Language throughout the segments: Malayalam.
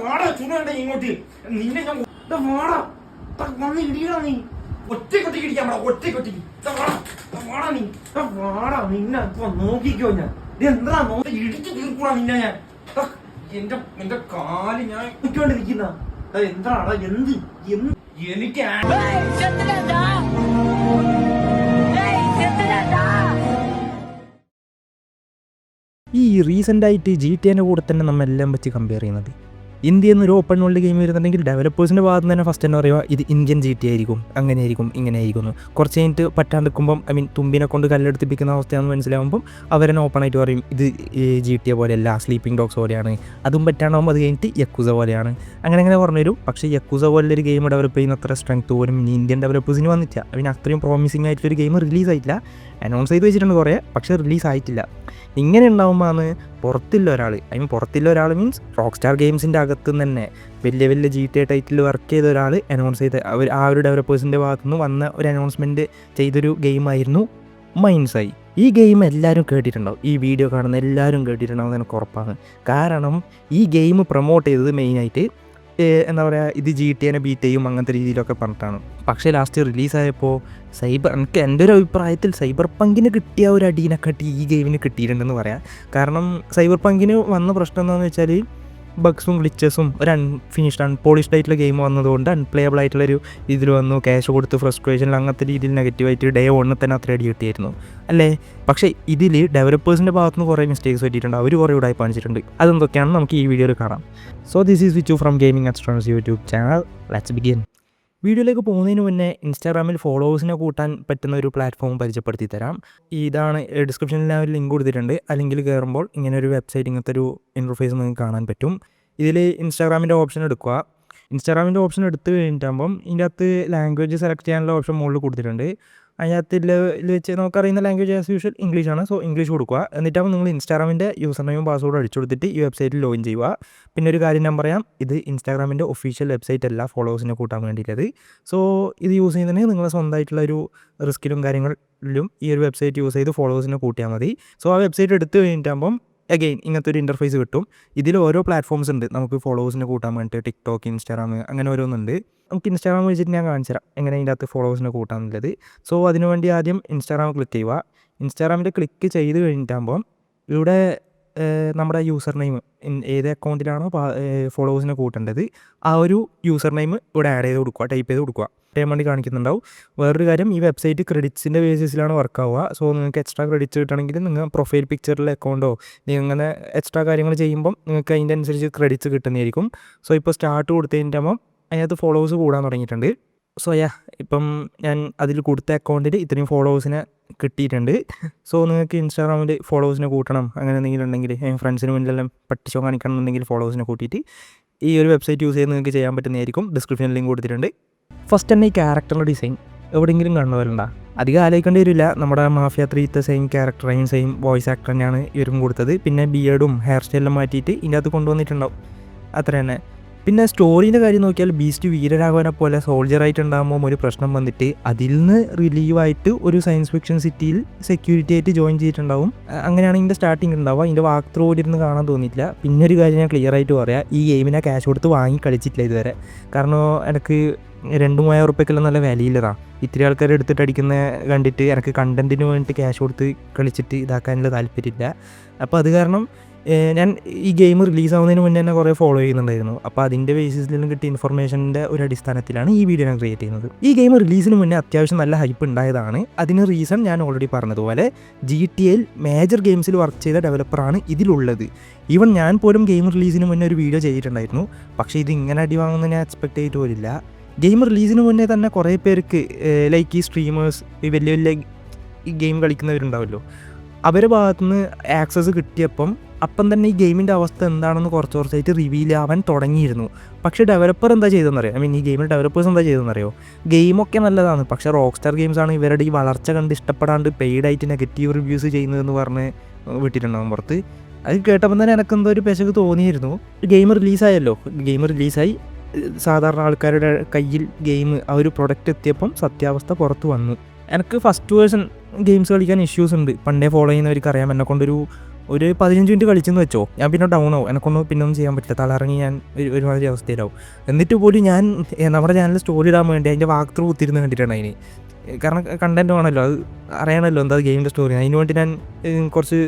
വാടാ ചുണണ്ട ഇങ്ങോട്ട് നിന്നെ ഞാൻ വാടാ വന്ന് ഇടിയടാ നീ ഒറ്റക്കൊറ്റയ്ക്ക് ഇടിക്കാൻ ഒറ്റക്കൊറ്റയ്ക്ക് വാടാ നീ വാടാ നിന്നെ ഇപ്പൊ നോക്കിക്കോ ഞാൻ ഇത് എന്താ നോക്കി ഇടിച്ചു തീർക്കൂടാ നിന്നെ ഞാൻ എന്റെ കാല് ഞാൻ ഇട്ടോണ്ട് നിൽക്കുന്ന എന്താടാ എന്ത് എനിക്ക് ഈ റീസെൻ്റായിട്ട് GTA കൂടെ തന്നെ നമ്മളെല്ലാം വെച്ച് കമ്പയർ ചെയ്യുന്നത് ഇന്ത്യയിൽ നിന്ന് ഒരു ഓപ്പൺ വേൾഡ് ഗെയിം വരുന്നുണ്ടെങ്കിൽ ഡെവലപ്പേഴ്സിൻ്റെ ഭാഗത്ത് തന്നെ ഫസ്റ്റ് തന്നെ പറയുക ഇത് ഇന്ത്യൻ GTA ആയിരിക്കും, അങ്ങനെയായിരിക്കും, ഇങ്ങനെ ആയിരിക്കും. കുറച്ച് കഴിഞ്ഞിട്ട് പറ്റാണ്ടിരിക്കുമ്പം തുമ്പിനെ കൊണ്ട് കല്ലെടുത്തിപ്പിക്കുന്ന അവസ്ഥയാണെന്ന് മനസ്സിലാകുമ്പം അവരെന്നെ ഓപ്പണായിട്ട് പറയും ഇത് GTA പോലെയല്ല, സ്ലീപ്പിംഗ് ഡോഗ്സ് പോലെയാണ്. അതും പറ്റാണ്ടാകുമ്പോൾ അത് കഴിഞ്ഞിട്ട് യക്കൂസ പോലെയാണ്. അങ്ങനെ പറഞ്ഞുതരും. പക്ഷേ യക്കൂസ പോലൊരു ഗെയിം ഡെവലപ്പ് ചെയ്യുന്ന അത്ര സ്ട്രെങ്ത് പോലും ഇന്ത്യൻ ഡെവലപ്പേഴ്സിന് വന്നിട്ടില്ല. അത്രയും പ്രോമിസിംഗ് ആയിട്ടൊരു ഗെയിം റിലീസായിട്ടില്ല. അനൗൺസ് ചെയ്ത് വെച്ചിട്ടുണ്ട് കുറേ, പക്ഷേ റിലീസായിട്ടില്ല. ഇങ്ങനെ ഉണ്ടാകുമ്പോൾ പുറത്തുള്ള ഒരാൾ മീൻസ് റോക്ക് സ്റ്റാർ ഗെയിംസിൻ്റെ അകത്ത് തന്നെ വലിയ GTA ടൈറ്റിൽ വർക്ക് ചെയ്ത ഒരാൾ അനൗൺസ് ചെയ്ത് ആ ഒരു ഡെവലപ്പേഴ്സിൻ്റെ ഭാഗത്തുനിന്ന് വന്ന ഒരു അനൗൺസ്മെൻറ്റ് ചെയ്തൊരു ഗെയിമായിരുന്നു മൈൻസൈ. ഈ ഗെയിം എല്ലാവരും കേട്ടിട്ടുണ്ടാവും, ഈ വീഡിയോ കാണുന്ന എല്ലാവരും കേട്ടിട്ടുണ്ടാവും, എനിക്ക് ഉറപ്പാണ്. കാരണം ഈ ഗെയിം പ്രൊമോട്ട് ചെയ്തത് മെയിനായിട്ട് എന്താ പറയുക, ഇത് GTA ബീറ്റ് ചെയ്യും അങ്ങനത്തെ രീതിയിലൊക്കെ പറഞ്ഞിട്ടാണ്. പക്ഷേ ലാസ്റ്റ് റിലീസായപ്പോൾ എനിക്ക് എൻ്റെ ഒരു അഭിപ്രായത്തിൽ സൈബർ പങ്കിന് കിട്ടിയ ഒരു അടീനെക്കാട്ടി ഈ ഗെയിമിന് കിട്ടിയിട്ടുണ്ടെന്ന് പറയാം. കാരണം സൈബർ പങ്കിന് വന്ന പ്രശ്നം എന്താണെന്ന് വെച്ചാൽ ബഗ്സും ഗ്ലിച്ചസും ഒരു അൺഫിനിഷ്ഡ് അൺപോളിഷ്ഡ് ആയിട്ടുള്ള ഗെയിം വന്നതുകൊണ്ട് അൺപ്ലേയബിൾ ആയിട്ടുള്ളൊരു ഇതിൽ വന്നു. ക്യാഷ് കൊടുത്ത് ഫ്രസ്ട്രേഷനിൽ അങ്ങനത്തെ രീതിയിൽ നെഗറ്റീവായിട്ട് ഡേ 1 തന്നെ അത്ര അടി കിട്ടിയായിരുന്നു അല്ലേ. പക്ഷേ ഇതിൽ ഡെവലപ്പേഴ്സിൻ്റെ ഭാഗത്തുനിന്ന് കുറേ മിസ്റ്റേക്സ് പറ്റിയിട്ടുണ്ട്, അവർ കുറേ ഉടായി കാണിച്ചിട്ടുണ്ട്. അതെന്തൊക്കെയാണെന്ന് നമുക്ക് ഈ വീഡിയോയിൽ കാണാം. So this is Vichu from gaming Extrons YouTube channel. Let's begin. വീഡിയോയിലേക്ക് പോകുന്നതിന് മുന്നേ ഇൻസ്റ്റാഗ്രാമിൽ ഫോളോവേഴ്സിനെ കൂട്ടാൻ പറ്റുന്ന ഒരു പ്ലാറ്റ്ഫോം പരിചയപ്പെടുത്തി തരാം. ഇതാണ് ഡിസ്ക്രിപ്ഷനിൽ ഞാൻ ഒരു ലിങ്ക് കൊടുത്തിട്ടുണ്ട്. ആ ലിങ്കിൽ കയറുമ്പോൾ ഇങ്ങനെ ഒരു വെബ്സൈറ്റ്, ഇങ്ങനത്തെ ഒരു ഇൻ്റർഫേസ് നിങ്ങൾക്ക് കാണാൻ പറ്റും. ഇതിൽ ഇൻസ്റ്റാഗ്രാമിൻ്റെ ഓപ്ഷൻ എടുക്കുക. ഇൻസ്റ്റാഗ്രാമിൻ്റെ ഓപ്ഷൻ എടുത്ത് കഴിഞ്ഞിട്ടാകുമ്പം ഇതിൻ്റെ അകത്ത് ലാംഗ്വേജ് സെലക്ട് ചെയ്യാനുള്ള ഓപ്ഷൻ മുകളിൽ കൊടുത്തിട്ടുണ്ട്. അതിനകത്തിൽ വെച്ച് നമുക്കറിയുന്ന ലാംഗ്വേജ് ആസ് യൂഷ്വൽ ഇംഗ്ലീഷാണ്. സോ ഇംഗ്ലീഷ് കൊടുക്കുക. എന്നിട്ടാകുമ്പോൾ നിങ്ങൾ ഇൻസ്റ്റാഗ്രാമിൻ്റെ യൂസർ നെയിമും പാസ്വേഡും അടിച്ചു കൊടുത്തിട്ട് ഈ വെബ്സൈറ്റിൽ ലോഗിൻ ചെയ്യുക. പിന്നെ ഒരു കാര്യം ഞാൻ പറയാം, ഇത് ഇൻസ്റ്റാഗ്രാമിൻ്റെ ഒഫീഷ്യൽ വെബ്സൈറ്റ് അല്ല ഫോളോവേഴ്സിനെ കൂട്ടാൻ വേണ്ടിയിട്ടത്. സോ ഇത് യൂസ് ചെയ്യുന്നതിന് നിങ്ങളുടെ സ്വന്തമായിട്ടുള്ള ഒരു റിസ്കിലും കാര്യങ്ങളിലും ഈ ഒരു വെബ്സൈറ്റ് യൂസ് ചെയ്ത് ഫോളോവേഴ്സിനെ കൂട്ടിയാൽ മതി. സോ ആ വെബ്സൈറ്റ് എടുത്ത് കഴിഞ്ഞിട്ടാകുമ്പം അഗെയിൻ ഇങ്ങനത്തെ ഒരു ഇൻ്റർഫേസ് കിട്ടും. ഇതിൽ ഓരോ പ്ലാറ്റ്ഫോംസ് ഉണ്ട് നമുക്ക് ഫോളോവേഴ്സിനെ കൂട്ടാൻ വേണ്ടിയിട്ട്. ടിക്ടോക്ക്, ഇൻസ്റ്റാഗ്രാം, അങ്ങനെ ഓരോന്നുണ്ട്. നമുക്ക് ഇൻസ്റ്റാഗ്രാം വെച്ചിട്ട് ഞാൻ കാണിച്ചു തരാം എങ്ങനെ ഇതിൻ്റെ അകത്ത് ഫോളോവേഴ്സിനെ കൂട്ടാന്നുള്ളത്. സോ അതിനുവേണ്ടി ആദ്യം ഇൻസ്റ്റാഗ്രാം ക്ലിക്ക് ചെയ്യുക. ഇൻസ്റ്റാഗ്രാമിൽ ക്ലിക്ക് ചെയ്ത് കഴിഞ്ഞിട്ടാകുമ്പോൾ ഇവിടെ നമ്മുടെ യൂസർ നെയിം ഏത് അക്കൗണ്ടിലാണോ ഫോളോവേഴ്സിനെ കൂട്ടേണ്ടത് ആ ഒരു യൂസർ നെയിം ഇവിടെ ആഡ് ചെയ്ത് കൊടുക്കുക, ടൈപ്പ് ചെയ്ത് കൊടുക്കുക. ചെയ്യാൻ വേണ്ടി കാണിക്കുന്നുണ്ടാവും. വേറൊരു കാര്യം, ഈ വെബ്സൈറ്റ് ക്രെഡിറ്റ്സിൻ്റെ ബേസിസിലാണ് വർക്ക് ആവുക. സോ നിങ്ങൾക്ക് എക്സ്ട്രാ ക്രെഡിറ്റ്സ് കിട്ടണമെങ്കിൽ നിങ്ങൾ പ്രൊഫൈൽ പിക്ചറിൽ അക്കൗണ്ടോ അങ്ങനെ എക്സ്ട്രാ കാര്യങ്ങൾ ചെയ്യുമ്പം നിങ്ങൾക്ക് അതിൻ്റെ അനുസരിച്ച് ക്രെഡിറ്റ്സ് കിട്ടുന്നതായിരിക്കും. സോ ഇപ്പോൾ സ്റ്റാർട്ട് കൊടുത്തു കഴിഞ്ഞിട്ടാകുമ്പോൾ അതിനകത്ത് ഫോളോവേഴ്സ് കൂടാൻ തുടങ്ങിയിട്ടുണ്ട്. സോ ഇപ്പം ഞാൻ അതിൽ കൊടുത്ത അക്കൗണ്ടിൽ ഇത്രയും ഫോളോവേഴ്സിനെ കിട്ടിയിട്ടുണ്ട്. സോ നിങ്ങൾക്ക് ഇൻസ്റ്റാഗ്രാമിൽ ഫോളോവേഴ്സിനെ കൂട്ടണം അങ്ങനെ എന്തെങ്കിലും ഉണ്ടെങ്കിൽ ഫ്രണ്ട്സിന് മുന്നിലെല്ലാം പട്ടിച്ചോ കാണിക്കണം എന്നുണ്ടെങ്കിൽ ഫോളോവേഴ്സിനെ കൂട്ടിയിട്ട് ഈ ഒരു വെബ്സൈറ്റ് യൂസ് ചെയ്ത് നിങ്ങൾക്ക് ചെയ്യാൻ പറ്റുന്നതായിരിക്കും. ഡിസ്ക്രിപ്ഷനിൽ ലിങ്ക് കൊടുത്തിട്ടുണ്ട്. ഫസ്റ്റ് തന്നെ ഈ ക്യാരക്ടറിൻ്റെ ഡിസൈൻ എവിടെയെങ്കിലും കാണുന്നവരുണ്ടോ? അധികം ആലോചിക്കേണ്ടി വരില്ല. നമ്മുടെ മാഫിയ 3 സെയിം ക്യാരക്ടറേയും സെയിം വോയിസ് ആക്ടർ തന്നെയാണ് ഇവരും കൊടുത്തത്. പിന്നെ ബിയേർഡും ഹെയർ സ്റ്റൈലും മാറ്റിയിട്ട് ഇതിൻ്റെ അകത്ത് കൊണ്ടുവന്നിട്ടുണ്ടാവും, അത്ര തന്നെ. പിന്നെ സ്റ്റോറീൻ്റെ കാര്യം നോക്കിയാൽ ബീസ്റ്റ് വീരരാഘവനെ പോലെ സോൾജറായിട്ടുണ്ടാകുമ്പോൾ ഒരു പ്രശ്നം വന്നിട്ട് അതിൽ നിന്ന് റിലീവായിട്ട് ഒരു സയൻസ് ഫിക്ഷൻ സിറ്റിയിൽ സെക്യൂരിറ്റി ആയിട്ട് ജോയിൻ ചെയ്തിട്ടുണ്ടാവും. അങ്ങനെയാണ് ഇതിൻ്റെ സ്റ്റാർട്ടിങ് ഉണ്ടാവുക. ഇതിൻ്റെ വാക്ക് ത്രൂ ഇരുന്ന് കാണാൻ തോന്നിയിട്ടില്ല. പിന്നെ ഒരു കാര്യം ഞാൻ ക്ലിയർ ആയിട്ട് പറയാം, ഈ ഗെയിമിനെ ക്യാഷ് കൊടുത്ത് വാങ്ങി കളിച്ചിട്ടില്ല ഇതുവരെ. കാരണം എനിക്ക് 2,000 ഉറുപ്പ്യക്കെല്ലാം നല്ല വിലയില്ലതാണ്. ഇത്തിരി ആൾക്കാർ എടുത്തിട്ട് അടിക്കുന്ന കണ്ടിട്ട് എനിക്ക് കണ്ടൻറ്റിന് വേണ്ടിയിട്ട് ക്യാഷ് കൊടുത്ത് കളിച്ചിട്ട് ഇതാക്കാനുള്ള താല്പര്യമില്ല. അപ്പോൾ അത് കാരണം ഞാൻ ഈ ഗെയിം റിലീസാവുന്നതിന് മുന്നേ തന്നെ കുറേ ഫോളോ ചെയ്യുന്നുണ്ടായിരുന്നു. അപ്പോൾ അതിൻ്റെ ബേസിസിലും കിട്ടിയ ഇൻഫർമേഷൻ്റെ ഒരു അടിസ്ഥാനത്തിലാണ് ഈ വീഡിയോ ഞാൻ ക്രിയേറ്റ് ചെയ്യുന്നത്. ഈ ഗെയിം റിലീസിന് മുന്നേ അത്യാവശ്യം നല്ല ഹൈപ്പ് ഉണ്ടായതാണ്. അതിന് റീസൺ ഞാൻ ഓൾറെഡി പറഞ്ഞതുപോലെ GTA മേജർ ഗെയിംസിൽ വർക്ക് ചെയ്ത ഡെവലപ്പറാണ് ഇതിലുള്ളത്. ഈവൻ ഞാൻ പോലും ഗെയിം റിലീസിന് മുന്നേ ഒരു വീഡിയോ ചെയ്തിട്ടുണ്ടായിരുന്നു. പക്ഷേ ഇത് ഇങ്ങനെ അടി വാങ്ങുമെന്ന് ഞാൻ എക്സ്പെക്ട് ചെയ്തിട്ട് പോലില്ല. ഗെയിം റിലീസിന് മുന്നേ തന്നെ കുറേ പേർക്ക് ലൈക്ക് ഈ സ്ട്രീമേഴ്സ്, ഈ വലിയ വലിയ ഈ ഗെയിം കളിക്കുന്നവരുണ്ടാവുമല്ലോ, അവരുടെ ഭാഗത്തുനിന്ന് ആക്സസ് കിട്ടിയപ്പം തന്നെ ഈ ഗെയിമിൻ്റെ അവസ്ഥ എന്താണെന്ന് കുറച്ചായിട്ട് റിവീൽ ആവാൻ തുടങ്ങിയിരുന്നു. പക്ഷേ ഡെവലപ്പർ എന്താ ചെയ്തതെന്നറിയോ, ഈ ഗെയിമിൽ ഡെവലപ്പേഴ്സ് എന്താ ചെയ്തതെന്നറിയോ, ഗെയിമൊക്കെ നല്ലതാണ്, പക്ഷേ റോക്ക് സ്റ്റാർ ഗെയിംസാണ് ഇവരുടെ ഈ വളർച്ച കണ്ട് ഇഷ്ടപ്പെടാണ്ട് പെയ്ഡായിട്ട് നെഗറ്റീവ് റിവ്യൂസ് ചെയ്യുന്നതെന്ന് പറഞ്ഞ് വിട്ടിട്ടുണ്ടാകും പുറത്ത്. അത് കേട്ടപ്പോൾ തന്നെ എനിക്കെന്തോ ഒരു പെശക് തോന്നിയിരുന്നു. ഗെയിം റിലീസായി സാധാരണ ആൾക്കാരുടെ കയ്യിൽ ഗെയിം ആ ഒരു പ്രൊഡക്റ്റ് എത്തിയപ്പം സത്യാവസ്ഥ പുറത്ത് വന്നു. എനിക്ക് ഫസ്റ്റ് വേർഷൻ ഗെയിംസ് കളിക്കാൻ ഇഷ്യൂസ് ഉണ്ട്. പണ്ടേ ഫോളോ ചെയ്യുന്നവർക്ക് അറിയാം, എന്നെ കൊണ്ടൊരു ഒരു 15 മിനിറ്റ് കളിച്ചെന്ന് വെച്ചോ, ഞാൻ പിന്നെ ഡൗൺ ആവും, എനിക്കൊന്നും പിന്നെ ഒന്നും ചെയ്യാൻ പറ്റില്ല, തലറങ്ങി ഞാൻ ഒരുമാതിരി അവസ്ഥയിലാവും. എന്നിട്ട് പോലും ഞാൻ നമ്മുടെ ചാനലിൽ സ്റ്റോറി ഇടാൻ വേണ്ടി അതിൻ്റെ വാക്ക് ത്രൂ കുത്തിരുന്ന് കണ്ടിട്ടാണ് അതിന്. കാരണം കണ്ടൻറ്റ് വേണമല്ലോ, അത് അറിയണമല്ലോ എന്താ ഗെയിമിൻ്റെ സ്റ്റോറി. അതിന് വേണ്ടി ഞാൻ കുറച്ച്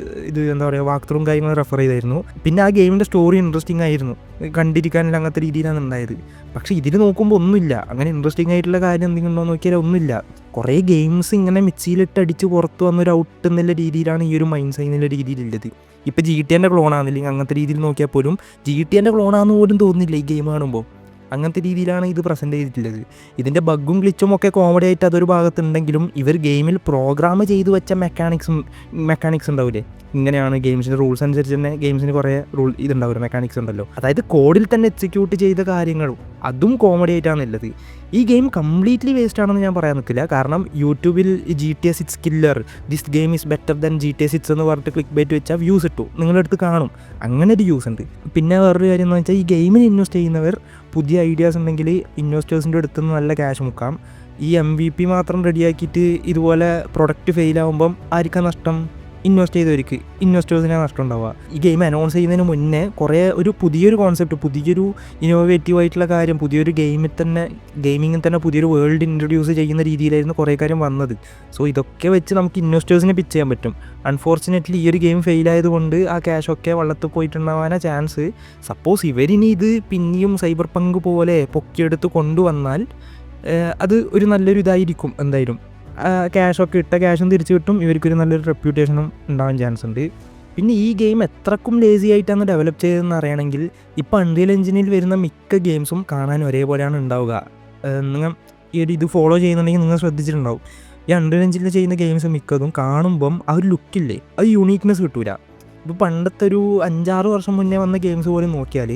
എന്താ പറയുക വാക്ക് ത്രൂവും കാര്യങ്ങളും റെഫർ ചെയ്തായിരുന്നു. പിന്നെ ആ ഗെയിമിൻ്റെ സ്റ്റോറി ഇൻട്രസ്റ്റിംഗ് ആയിരുന്നു, കണ്ടിരിക്കാനുള്ള അങ്ങനത്തെ രീതിയിലാണ് ഉണ്ടായത്. പക്ഷേ ഇതിൽ നോക്കുമ്പോൾ ഒന്നുമില്ല, അങ്ങനെ ഇൻട്രസ്റ്റിംഗ് ആയിട്ടുള്ള കാര്യം എന്തെങ്കിലും ഉണ്ടോ എന്ന് നോക്കിയാൽ ഒന്നുമില്ല. കുറേ ഗെയിംസ് ഇങ്ങനെ മിക്സിയിലിട്ട് അടിച്ച് പുറത്ത് വന്നൊരു ഔട്ട് എന്നുള്ള രീതിയിലാണ് ഈ ഒരു മൈൻഡ് സൈൻ എന്നുള്ള രീതിയിലുള്ളത്. ഇപ്പോൾ GTA ക്ലോണാണെന്നില്ലെങ്കിൽ അങ്ങനത്തെ രീതിയിൽ നോക്കിയാൽ പോലും GTA ക്ലോണാണെന്ന് പോലും തോന്നുന്നില്ല ഈ ഗെയിം കാണുമ്പോൾ. അങ്ങനത്തെ രീതിയിലാണ് ഇത് പ്രസൻറ്റ് ചെയ്തിട്ടുള്ളത്. ഇതിൻ്റെ ബഗ്ഗും ഗ്ലിച്ചും ഒക്കെ കോമഡി ആയിട്ട് അതൊരു ഭാഗത്തുണ്ടെങ്കിലും ഇവർ ഗെയിമിൽ പ്രോഗ്രാം ചെയ്തു വെച്ച മെക്കാനിക്സ് ഉണ്ടാവില്ലേ, ഇങ്ങനെയാണ് ഗെയിംസിൻ്റെ റൂൾസ് അനുസരിച്ച് തന്നെ ഗെയിംസിന് കുറേ ഇതുണ്ടാവില്ല, മെക്കാനിക്സ് ഉണ്ടല്ലോ. അതായത് കോഡിൽ തന്നെ എക്സിക്യൂട്ട് ചെയ്ത കാര്യങ്ങളും അതും കോമഡി ആയിട്ടാണ് ഉള്ളത്. ഈ ഗെയിം കംപ്ലീറ്റ്ലി വേസ്റ്റ് ആണെന്ന് ഞാൻ പറയാൻ നിൽക്കില്ല. കാരണം യൂട്യൂബിൽ GTA 6 killer, this game is better than GTA 6 എന്ന് പറഞ്ഞിട്ട് ക്ലിക്ക് ബൈറ്റ് വെച്ചാൽ വ്യൂസ് ഇട്ടു, നിങ്ങളുടെ അടുത്ത് കാണും. അങ്ങനെ ഒരു യൂസ് ഉണ്ട്. പിന്നെ വേറൊരു കാര്യം എന്ന് വെച്ചാൽ ഈ ഗെയിമിൽ ഇൻവെസ്റ്റ് ചെയ്യുന്നവർ പുതിയ ഐഡിയാസ് ഉണ്ടെങ്കിൽ ഇൻവെസ്റ്റേഴ്സിൻ്റെ അടുത്ത് നിന്ന് നല്ല ക്യാഷ് മുക്കാം. ഈ MVP മാത്രം റെഡിയാക്കിയിട്ട് ഇതുപോലെ പ്രൊഡക്റ്റ് ഫെയിലാവുമ്പം ആർക്കാണ് നഷ്ടം? ഇൻവെസ്റ്റേഴ്സിനാണ് നഷ്ടം ഉണ്ടാവുക. ഈ ഗെയിം അനൗൺസ് ചെയ്യുന്നതിന് മുന്നേ പുതിയൊരു കോൺസെപ്റ്റ്, പുതിയൊരു ഇന്നോവേറ്റീവ് ആയിട്ടുള്ള കാര്യം, പുതിയൊരു ഗെയിമിങ്ങിൽ തന്നെ പുതിയൊരു വേൾഡ് ഇൻട്രൊഡ്യൂസ് ചെയ്യുന്ന രീതിയിലായിരുന്നു കുറേ കാര്യം വന്നത്. സോ ഇതൊക്കെ വെച്ച് നമുക്ക് ഇൻവെസ്റ്റേഴ്സിനെ പിച്ച് ചെയ്യാൻ പറ്റും. അൺഫോർച്ചുനേറ്റ്ലി ഈ ഒരു ഗെയിം ഫെയിലായതുകൊണ്ട് ആ ക്യാഷൊക്കെ വള്ളത്തിൽ പോയിട്ടുണ്ടാവാനാണ് ചാൻസ്. സപ്പോസ് ഇവരിനി ഇത് പിന്നെയും സൈബർ പങ്ക് പോലെ പൊക്കിയെടുത്ത് കൊണ്ടുവന്നാൽ അത് ഒരു നല്ലൊരു ഇതായിരിക്കും. എന്തായാലും ക്യാഷൊക്കെ ഇട്ട ക്യാഷും തിരിച്ചു കിട്ടും, ഇവർക്കൊരു നല്ലൊരു റെപ്യൂട്ടേഷനും ഉണ്ടാവാൻ ചാൻസ് ഉണ്ട്. പിന്നെ ഈ ഗെയിം എത്രക്കും ലേസി ആയിട്ടാണ് ഡെവലപ്പ് ചെയ്തതെന്ന് അറിയണമെങ്കിൽ ഇപ്പോൾ അൺറിയൽ എഞ്ചിനിൽ വരുന്ന മിക്ക ഗെയിംസും കാണാൻ ഒരേപോലെയാണ് ഉണ്ടാവുക. നിങ്ങൾ ഇത് ഫോളോ ചെയ്യുന്നുണ്ടെങ്കിൽ നിങ്ങൾ ശ്രദ്ധിച്ചിട്ടുണ്ടാവും. ഈ അൺറിയൽ എഞ്ചിനിൽ ചെയ്യുന്ന ഗെയിംസ് മിക്കതും കാണുമ്പം ആ ഒരു ലുക്കില്ലേ, അത് യൂണീക്നെസ് കിട്ടൂല. ഇപ്പോൾ പണ്ടത്തെ ഒരു 5-6 വർഷം മുന്നേ വന്ന ഗെയിംസ് പോലും നോക്കിയാൽ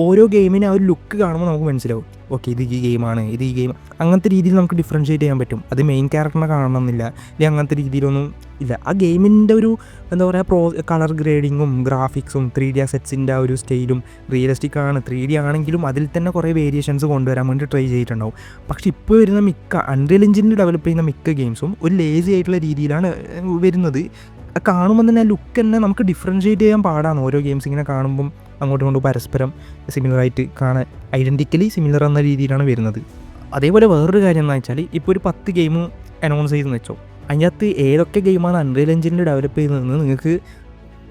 ഓരോ ഗെയിമിന് ആ ഒരു ലുക്ക് കാണുമ്പോൾ നമുക്ക് മനസ്സിലാവും, ഓക്കെ ഇത് ഈ ഗെയിമാണ്, ഇത് ഈ ഗെയിം. അങ്ങനത്തെ രീതിയിൽ നമുക്ക് ഡിഫറൻഷ്യേറ്റ് ചെയ്യാൻ പറ്റും. അത് മെയിൻ ക്യാരക്ടറിനെ കാണണമെന്നില്ല, അല്ലെങ്കിൽ അങ്ങനത്തെ രീതിയിലൊന്നും ഇല്ല. ആ ഗെയിമിൻ്റെ ഒരു എന്താ പറയുക കളർ ഗ്രേഡിങ്ങും ഗ്രാഫിക്സും 3D അസറ്റ്സിൻ്റെ ആ ഒരു സ്റ്റൈലും റിയലിസ്റ്റിക് ആണ്. 3D ആണെങ്കിലും അതിൽ തന്നെ കുറേ വേരിയേഷൻസ് കൊണ്ടുവരാൻ വേണ്ടി ട്രൈ ചെയ്തിട്ടുണ്ടാവും. പക്ഷേ ഇപ്പോൾ വരുന്ന അൺറിയൽ എഞ്ചിനിൽ ഡെവലപ്പ് ചെയ്യുന്ന മിക്ക ഗെയിംസും ഒരു ലേസി ആയിട്ടുള്ള രീതിയിലാണ് വരുന്നത്. കാണുമ്പോൾ തന്നെ ലുക്ക് തന്നെ നമുക്ക് ഡിഫറൻഷ്യേറ്റ് ചെയ്യാൻ പാടാണ്. ഓരോ ഗെയിംസ് ഇങ്ങനെ കാണുമ്പം അങ്ങോട്ടും ഇങ്ങോട്ടും പരസ്പരം സിമിലറായിട്ട് ഐഡൻറ്റിക്കലി സിമിലർ എന്ന രീതിയിലാണ് വരുന്നത്. അതേപോലെ വേറൊരു കാര്യം എന്ന് വെച്ചാൽ ഇപ്പോൾ ഒരു 10 ഗെയിം അനൗൺസ് ചെയ്തെന്ന് വെച്ചോ, അതിനകത്ത് ഏതൊക്കെ ഗെയിമാണ് അൺറിയൽ എഞ്ചിനിൽ ഡെവലപ്പ് ചെയ്യുന്നതെന്ന് നിങ്ങൾക്ക്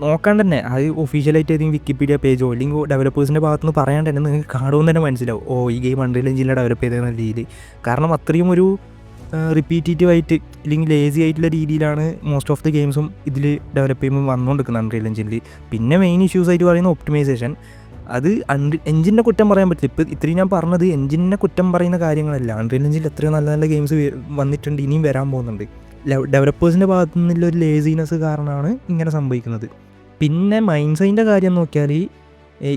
നോക്കാണ്ട് തന്നെ, അത് ഒഫീഷ്യലായിട്ട് ഏതെങ്കിലും വിക്കിപീഡിയ പേജോ അല്ലെങ്കിൽ ഡെവലപ്പേഴ്സിൻ്റെ ഭാഗത്തുനിന്ന് പറയാണ്ട് തന്നെ നിങ്ങൾക്ക് കാണുമെന്ന് തന്നെ മനസ്സിലാവും, ഓ ഈ ഗെയിം അൺറിയൽ എഞ്ചിനിൽ ഡെവലപ്പ് ചെയ്തതെന്ന രീതിയിൽ. കാരണം അത്രയും ഒരു റിപ്പീറ്റേറ്റീവ് ആയിട്ട് അല്ലെങ്കിൽ ലേസി ആയിട്ടുള്ള രീതിയിലാണ് മോസ്റ്റ് ഓഫ് ദി ഗെയിംസും ഇതിൽ ഡെവലപ്പ് ചെയ്യുമ്പോൾ വന്നുകൊണ്ടിരിക്കുന്നത് അൺറിയൽ എഞ്ചിനിൽ. പിന്നെ മെയിൻ ഇഷ്യൂസ് ആയിട്ട് പറയുന്ന ഒപ്റ്റിമൈസേഷൻ. അത് എഞ്ചിനെ കുറ്റം പറയാൻ പറ്റില്ല. ഇപ്പോൾ ഇത്രയും ഞാൻ പറഞ്ഞത് എഞ്ചിനെ കുറ്റം പറയുന്ന കാര്യങ്ങളല്ല. അൺറിയൽ എഞ്ചിനിൽ എത്രയോ നല്ല നല്ല ഗെയിംസ് വന്നിട്ടുണ്ട്, ഇനിയും വരാൻ പോകുന്നുണ്ട്. ഡെവലപ്പേഴ്സിൻ്റെ ഭാഗത്തു നിന്നുള്ള ഒരു ലേസിനെസ് കാരണമാണ് ഇങ്ങനെ സംഭവിക്കുന്നത്. പിന്നെ മൈൻഡ് സൈൻ്റെ കാര്യം നോക്കിയാൽ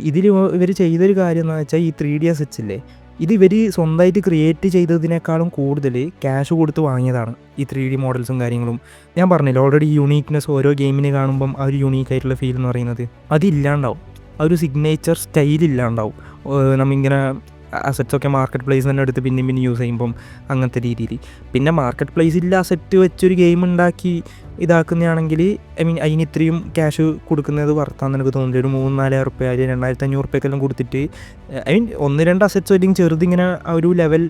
ഇതിൽ ഇവർ ചെയ്തൊരു കാര്യം എന്ന് വെച്ചാൽ ഈ 3D അസറ്റ്സ് ഇല്ലേ, ഇത് ഇവർ സ്വന്തമായിട്ട് ക്രിയേറ്റ് ചെയ്തതിനേക്കാളും കൂടുതൽ ക്യാഷ് കൊടുത്ത് വാങ്ങിയതാണ് ഈ 3D മോഡൽസും കാര്യങ്ങളും. ഞാൻ പറഞ്ഞില്ല ഓൾറെഡി യൂണീക്നെസ് ഓരോ ഗെയിമിന് കാണുമ്പം ആ ഒരു യൂണീക്കായിട്ടുള്ള ഫീൽ എന്ന് പറയുന്നത് അതില്ലാണ്ടാവും. ആ ഒരു സിഗ്നേച്ചർ സ്റ്റൈൽ ഇല്ലാണ്ടാവും. നമ്മിങ്ങനെ അസറ്റ്സൊക്കെ മാർക്കറ്റ് പ്ലേസ് തന്നെ എടുത്ത് പിന്നെ യൂസ് ചെയ്യുമ്പം അങ്ങനത്തെ രീതിയിൽ. പിന്നെ മാർക്കറ്റ് പ്ലേസിൽ അസറ്റ് വെച്ചൊരു ഗെയിം ഉണ്ടാക്കി ഇതാക്കുന്നതാണെങ്കിൽ അതിന് ഇത്രയും ക്യാഷ് കൊടുക്കുന്നത് വർത്താന്ന് എനിക്ക് തോന്നുന്നില്ല. ഒരു 3,000-4,000 റുപ്യ 2,500 റുപ്യക്കെല്ലാം കൊടുത്തിട്ട് 1-2 അസറ്റ്സ് അല്ലെങ്കിൽ ചെറുതിങ്ങനെ ആ ഒരു ലെവൽ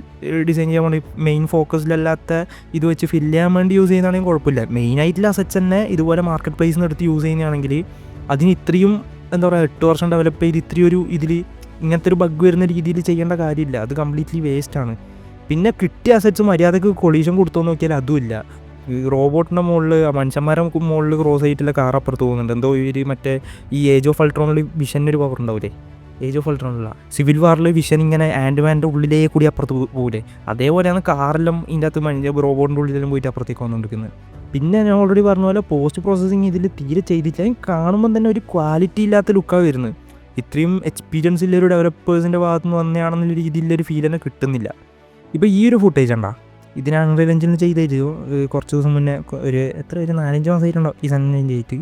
ഡിസൈൻ ചെയ്യാൻ വേണ്ടി മെയിൻ ഫോക്കസിലല്ലാത്ത ഇത് വെച്ച് ഫില്ല് ചെയ്യാൻ വേണ്ടി യൂസ് ചെയ്യുന്നതാണെങ്കിൽ കുഴപ്പമില്ല. മെയിനായിട്ടുള്ള അസറ്റ്സ് തന്നെ ഇതുപോലെ മാർക്കറ്റ് പ്ലേസിൽ നിന്ന് എടുത്ത് യൂസ് ചെയ്യുന്നതാണെങ്കിൽ അതിന് ഇത്രയും എന്താ പറയുക 8 വർഷം ഡെവലപ്പ് ചെയ്ത് ഇത്രയൊരു ഇതിൽ ഇങ്ങനത്തെ ഒരു ബഗ് വരുന്ന രീതിയിൽ ചെയ്യേണ്ട കാര്യമില്ല. അത് കംപ്ലീറ്റ്ലി വേസ്റ്റാണ്. പിന്നെ കിട്ടിയ അസറ്റ്സ് മര്യാദക്ക് കൊളീഷൻ കൊടുത്തോ നോക്കിയാൽ അതുമില്ല. റോബോട്ടിൻ്റെ മുകളിൽ മനുഷ്യന്മാരെ മുകളിൽ ക്രോസ് ആയിട്ടുള്ള കാർ അപ്പുറത്ത് പോകുന്നുണ്ട്. എന്തോ ഇവർ മറ്റേ ഈ ഏജ് ഓഫ് അൾട്രോണിൽ വിഷനൊരു പവർ ഉണ്ടാവില്ലേ, ഏജ് ഓഫ് അൾട്രോണില്ല സിവിൽ വാറിൽ വിഷൻ ഇങ്ങനെ ആൻഡ്മാൻ്റെ ഉള്ളിലേ കൂടി അപ്പുറത്ത് പോകില്ലേ, അതേപോലെയാണ് കാറെല്ലാം ഇതിൻ്റെ അകത്ത് റോബോട്ടിൻ്റെ ഉള്ളിലെല്ലാം പോയിട്ട് അപ്പുറത്തേക്ക് വന്നുകൊണ്ടിരിക്കുന്നത്. പിന്നെ ഞാൻ ഓൾറെഡി പറഞ്ഞ പോലെ പോസ്റ്റ് പ്രോസസ്സിങ് ഇതിൽ തീരെ ചെയ്തില്ല. കാണുമ്പം തന്നെ ഒരു ക്വാളിറ്റി ഇല്ലാത്ത ലുക്കാണ് വരുന്നത്. ഇത്രയും എക്സ്പീരിയൻസ് ഉള്ളൊരു ഡെവലപ്പേഴ്സിൻ്റെ ഭാഗത്തു നിന്ന് വന്നതാണെന്നുള്ള രീതിയിലൊരു ഫീൽ തന്നെ കിട്ടുന്നില്ല. ഇപ്പോൾ ഈ ഒരു ഫുട്ടേജ് ഉണ്ടോ, ഇതിന് അൺറിയൽ എഞ്ചിനിൽ ചെയ്തു കുറച്ച് ദിവസം മുന്നേ ഒരു 4-5 മാസമായിട്ടുണ്ടോ ഈ സാധനം ചെയ്തിട്ട്.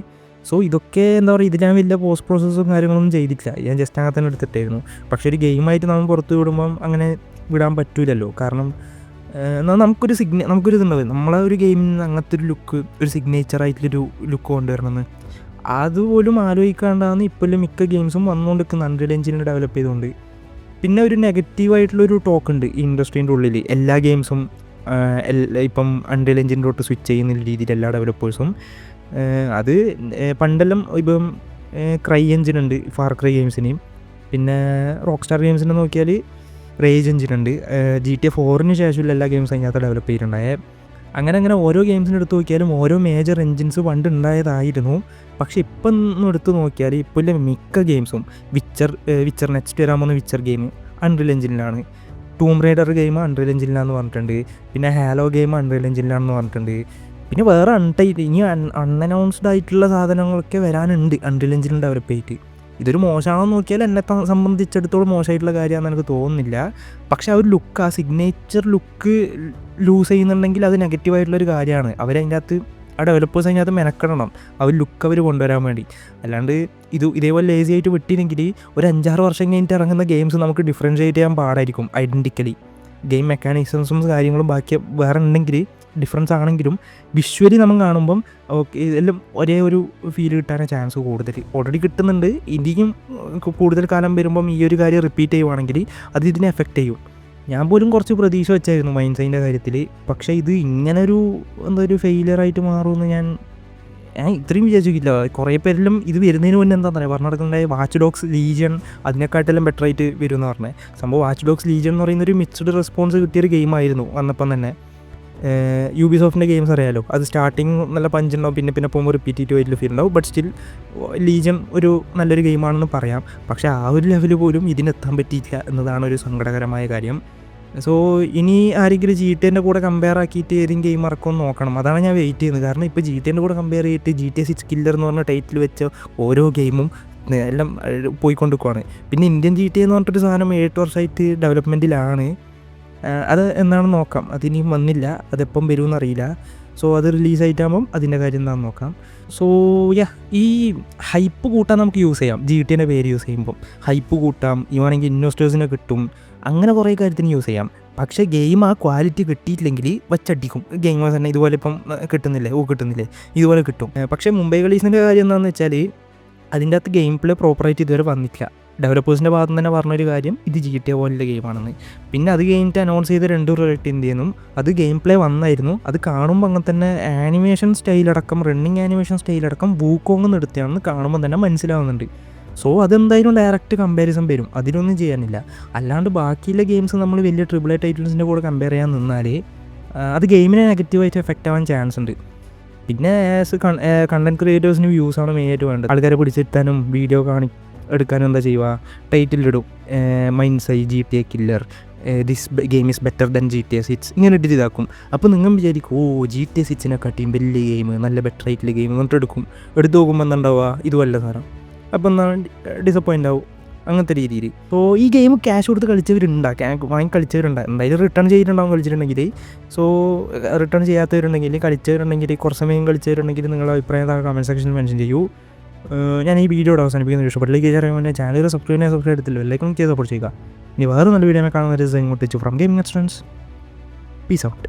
സോ ഇതൊക്കെ എന്താ പറയുക, ഇത് ഞാൻ വലിയ പോസ്റ്റ് പ്രോസസ്സും കാര്യങ്ങളൊന്നും ചെയ്തിട്ടില്ല, ഞാൻ ജസ്റ്റ് അങ്ങനെ തന്നെ എടുത്തിട്ടായിരുന്നു. പക്ഷേ ഒരു ഗെയിമായിട്ട് നമ്മൾ പുറത്ത് വിടുമ്പം അങ്ങനെ വിടാൻ പറ്റില്ലല്ലോ. കാരണം നമുക്കൊരു ഇതുണ്ടാവും, നമ്മളെ ഒരു ഗെയിമിൽ നിന്ന് അങ്ങനത്തെ ഒരു ലുക്ക്, ഒരു സിഗ്നേച്ചർ ആയിട്ടുള്ളൊരു ലുക്ക് കൊണ്ടുവരണമെന്ന്. അതുപോലും ആലോചിക്കാണ്ടാണ് ഇപ്പോഴും മിക്ക ഗെയിംസും വന്നുകൊണ്ടിരിക്കുന്ന അൺറിയൽ എഞ്ചിനിൽ ഡെവലപ്പ് ചെയ്തുകൊണ്ട്. പിന്നെ ഒരു നെഗറ്റീവായിട്ടുള്ളൊരു ടോക്ക് ഉണ്ട് ഈ ഇൻഡസ്ട്രീൻ്റെ ഉള്ളിൽ. എല്ലാ ഗെയിംസും ഇപ്പം അൺറിയൽ എഞ്ചിൻ തൊട്ട് സ്വിച്ച് ചെയ്യുന്ന രീതിയിൽ എല്ലാ ഡെവലപ്പേഴ്സും അത് പണ്ടെല്ലാം ഇപ്പം ക്രൈ എഞ്ചിൻ ഉണ്ട് ഫാർ ക്രൈ ഗെയിംസിനെയും, പിന്നെ റോക്ക് സ്റ്റാർ ഗെയിംസിനെ നോക്കിയാൽ റേജ് എഞ്ചിൻ ഉണ്ട്. GTA 4 ശേഷമുള്ള എല്ലാ ഗെയിംസും അതിനകത്ത് ഡെവലപ്പ് ചെയ്തിട്ടുണ്ടായേ. അങ്ങനെ ഓരോ ഗെയിംസിന് എടുത്ത് നോക്കിയാലും ഓരോ മേജർ എഞ്ചിൻസ് പണ്ട് ഉണ്ടായതായിരുന്നു. പക്ഷേ ഇപ്പം ഒന്ന് എടുത്ത് നോക്കിയാൽ ഇപ്പോൾ മിക്ക ഗെയിംസും വിച്ചർ നെക്സ്റ്റ് വരാൻ പോകുന്ന വിച്ചർ ഗെയിം അൺറിയൽ എഞ്ചിനിലാണ്. ടൂം റൈഡർ ഗെയിം അൺറിയൽ എഞ്ചിനിലാണെന്ന് പറഞ്ഞിട്ടുണ്ട്. പിന്നെ ഹാലോ ഗെയിം അൺറിയൽ എഞ്ചിനിലാണെന്ന് പറഞ്ഞിട്ടുണ്ട്. പിന്നെ വേറെ ഇനി അൺഅനൗൺസ്ഡ് ആയിട്ടുള്ള സാധനങ്ങളൊക്കെ വരാനുണ്ട് അൺറിയൽ എഞ്ചിനിൽ ഡെവലപ്പ് ചെയ്തിട്ട്. ഇതൊരു മോശമാണെന്ന് നോക്കിയാൽ എന്നെ സംബന്ധിച്ചിടത്തോളം മോശമായിട്ടുള്ള കാര്യമാണെന്ന് എനിക്ക് തോന്നുന്നില്ല. പക്ഷേ ആ ഒരു ലുക്ക്, ആ സിഗ്നേച്ചർ ലുക്ക് ലൂസ് ചെയ്യുന്നുണ്ടെങ്കിൽ അത് നെഗറ്റീവായിട്ടുള്ളൊരു കാര്യമാണ്. അവരതിൻ്റെ അകത്ത് ആ ഡെവലപ്പേഴ്സ് അതിനകത്ത് മെനക്കെടണം ആ ഒരു ലുക്ക് അവർ കൊണ്ടുവരാൻ വേണ്ടി. അല്ലാണ്ട് ഇതേപോലെ ലേസി ആയിട്ട് വിട്ടില്ലെങ്കിൽ ഒരു 5-6 വർഷം കഴിഞ്ഞിട്ട് ഇറങ്ങുന്ന ഗെയിംസ് നമുക്ക് ഡിഫറൻഷ്യേറ്റ് ചെയ്യാൻ പാടായിരിക്കും ഐഡൻറ്റിക്കലി. ഗെയിം മെക്കാനിസംസും കാര്യങ്ങളും ബാക്കി വേറെ ഉണ്ടെങ്കിൽ ഡിഫറൻസ് ആണെങ്കിലും വിഷ്വലി നമ്മൾ കാണുമ്പം ഓക്കെ ഇതെല്ലാം ഒരേ ഒരു ഫീൽ കിട്ടാനേ ചാൻസ് കൂടുതൽ ഓൾറെഡി കിട്ടുന്നുണ്ട്. ഇനിയും കൂടുതൽ കാലം വരുമ്പം ഈ ഒരു കാര്യം റിപ്പീറ്റ് ചെയ്യുവാണെങ്കിൽ അത് ഇതിനെ എഫക്റ്റ് ചെയ്യും. ഞാൻ പോലും കുറച്ച് പ്രതീക്ഷ വെച്ചായിരുന്നു മൈൻസൈൻ്റെ കാര്യത്തിൽ. പക്ഷേ ഇത് ഇങ്ങനൊരു ഒരു ഫെയിലിയറായിട്ട് മാറുമെന്ന് ഞാൻ ഇത്രയും വിചാരിച്ചില്ല. കുറേ പേരെല്ലാം ഇത് വരുന്നതിന് മുന്നേ എന്താ പറയുക പറഞ്ഞിടക്കുണ്ടായ വാച്ച് ഡോഗ്സ് ലീജിയൺ അതിനെക്കാട്ടെല്ലാം ബെറ്റർ ആയിട്ട് വരുമെന്ന് പറഞ്ഞത് സംഭവം. വാച്ച് ഡോഗ്സ് ലീജിയൺ എന്ന് പറയുന്നൊരു മിക്സ്ഡ് റെസ്പോൺസ് കിട്ടിയൊരു ഗെയിമായിരുന്നു വന്നപ്പം തന്നെ. യൂബിസോഫ്റ്റിൻ്റെ ഗെയിംസ് അറിയാലോ, അത് സ്റ്റാർട്ടിങ് നല്ല പഞ്ചുണ്ടാവും, പിന്നെ പോകുമ്പോൾ റിപ്പീറ്റീവ് ആയിട്ടുള്ള ഫീൽ ഉണ്ടാവും. ബട്ട് സ്റ്റിൽ ലീജിയൺ ഒരു നല്ലൊരു ഗെയിമാണെന്ന് പറയാം. പക്ഷേ ആ ഒരു ലെവൽ പോലും ഇതിനെത്താൻ പറ്റിയില്ല എന്നതാണ് ഒരു സങ്കടകരമായ കാര്യം. സോ ഇനി ആരെങ്കിലും GTA കൂടെ കമ്പയർ ആക്കിയിട്ട് ഏതെങ്കിലും ഗെയിം ഇറക്കുമെന്ന് നോക്കണം. അതാണ് ഞാൻ വെയിറ്റ് ചെയ്യുന്നത്. കാരണം ഇപ്പോൾ GTA കൂടെ കമ്പയർ ചെയ്തിട്ട് GTA 6 കില്ലർ എന്ന് പറഞ്ഞ ടൈറ്റിൽ വെച്ച ഓരോ ഗെയിമും എല്ലാം പോയിക്കൊണ്ടിരിക്കുവാണ്. പിന്നെ ഇന്ത്യൻ GTA എന്ന് പറഞ്ഞിട്ടൊരു സാധനം 7 വർഷമായിട്ട് ഡെവലപ്മെൻറ്റിലാണ്. അത് എന്താണെന്ന് നോക്കാം. അതിനിയും വന്നില്ല, അതെപ്പം വരുമെന്ന് അറിയില്ല. സോ അത് റിലീസായിട്ടാകുമ്പം അതിൻ്റെ കാര്യം എന്താണെന്ന് നോക്കാം. സോ ഈ ഹൈപ്പ് കൂട്ടാൻ നമുക്ക് യൂസ് ചെയ്യാം. GTA പേര് യൂസ് ചെയ്യുമ്പം ഹൈപ്പ് കൂട്ടാം, ഇവാണെങ്കിൽ ഇൻവെസ്റ്റേഴ്സിനെ കിട്ടും, അങ്ങനെ കുറേ കാര്യത്തിന് യൂസ് ചെയ്യാം. പക്ഷേ ഗെയിം ആ ക്വാളിറ്റി കിട്ടിയിട്ടില്ലെങ്കിൽ വച്ചടിക്കും. ഗെയിമേഴ്സ് തന്നെ ഇതുപോലെ ഇപ്പം കിട്ടുന്നില്ലേ ഇതുപോലെ കിട്ടും. പക്ഷേ മുംബൈ കളീസിൻ്റെ കാര്യം എന്താണെന്ന് വെച്ചാൽ അതിൻ്റെ അകത്ത് ഗെയിം പ്ലേ പ്രോപ്പറായിട്ട് ഇതുവരെ വന്നിട്ടില്ല. ഡെവലപ്പേഴ്സിൻ്റെ ഭാഗത്ത് തന്നെ പറഞ്ഞൊരു കാര്യം ഇത് GTA പോലുള്ള ഗെയിമാണെന്ന്. പിന്നെ അത് കഴിഞ്ഞിട്ട് അനൗൺസ് ചെയ്ത 2 പ്രൊജക്റ്റ് ഇന്ത്യന്നും അത് ഗെയിം പ്ലേ വന്നായിരുന്നു. അത് കാണുമ്പോൾ അങ്ങനെ തന്നെ ആനിമേഷൻ സ്റ്റൈലടക്കം റണ്ണിങ് ആനിമേഷൻ സ്റ്റൈലടക്കം വൂക്കോങ് നിർത്തിയാണെന്ന് കാണുമ്പോൾ തന്നെ മനസ്സിലാവുന്നുണ്ട്. സോ അതെന്തായാലും ഡയറക്റ്റ് കമ്പാരിസൺ വരും, അതിനൊന്നും ചെയ്യാനില്ല. അല്ലാണ്ട് ബാക്കിയുള്ള ഗെയിംസ് നമ്മൾ വലിയ AAA ടൈറ്റിൽസിൻ്റെ കൂടെ കമ്പയർ ചെയ്യാൻ നിന്നാൽ അത് ഗെയിമിനെ നെഗറ്റീവായിട്ട് എഫക്റ്റ് ആവാൻ ചാൻസ് ഉണ്ട്. പിന്നെ കണ്ടൻറ് ക്രിയേറ്റേഴ്സിന് വ്യൂസാണ് മെയിനായിട്ട് വേണ്ടത്. ആൾക്കാരെ പിടിച്ചിരുത്താനും വീഡിയോ എടുക്കാനും എന്താ ചെയ്യുക, ടൈറ്റിലിടും മൈൻസൈ GTA killer, this game is better than GTA 6 ഇങ്ങനെ ഇട്ടിട്ട് ഇതാക്കും. അപ്പോൾ നിങ്ങൾ വിചാരിക്കും GTA 6-നെക്കാട്ടിയും വലിയ ഗെയിം, നല്ല ബെറ്റർ ആയിട്ടുള്ള ഗെയിം എന്നിട്ട് എടുത്ത് നോക്കുമ്പോൾ എന്താണ്ടാവുക ഇതുമല്ല സാധനം. അപ്പോൾ എന്താണ് ഡിസപ്പോയിൻ്റ് ആവും അങ്ങനത്തെ രീതിയിൽ. സോ ഈ ഗെയിം ക്യാഷ് കൊടുത്ത് വാങ്ങി കളിച്ചവരുണ്ട്, എന്തായാലും റിട്ടേൺ ചെയ്തിട്ടുണ്ടാവും കളിച്ചിട്ടുണ്ടെങ്കിൽ. സോ റിട്ടേൺ ചെയ്യാത്തവരുണ്ടെങ്കിൽ കളിച്ചവരുണ്ടെങ്കിൽ കുറച്ച് സമയം കളിച്ചവരുണ്ടെങ്കിൽ നിങ്ങളുടെ അഭിപ്രായം കമൻറ്റ് സെക്ഷനിൽ മെൻഷൻ ചെയ്യൂ. ഞാൻ ഈ വീഡിയോയുടെ അവസാനിപ്പിക്കുന്ന ഇഷ്ടപ്പെട്ടിലേക്ക് അറിയാൻ ചാനൽ സബ്സ്ക്രൈബ് എടുത്തില്ലോ എല്ലാവർക്കും ചെയ്ത് സപ്പോർട്ട് ചെയ്യുക. ഇനി വേറെ നല്ല വീഡിയോ കാണുന്ന ഇങ്ങോട്ട് from gaming experience. Peace out.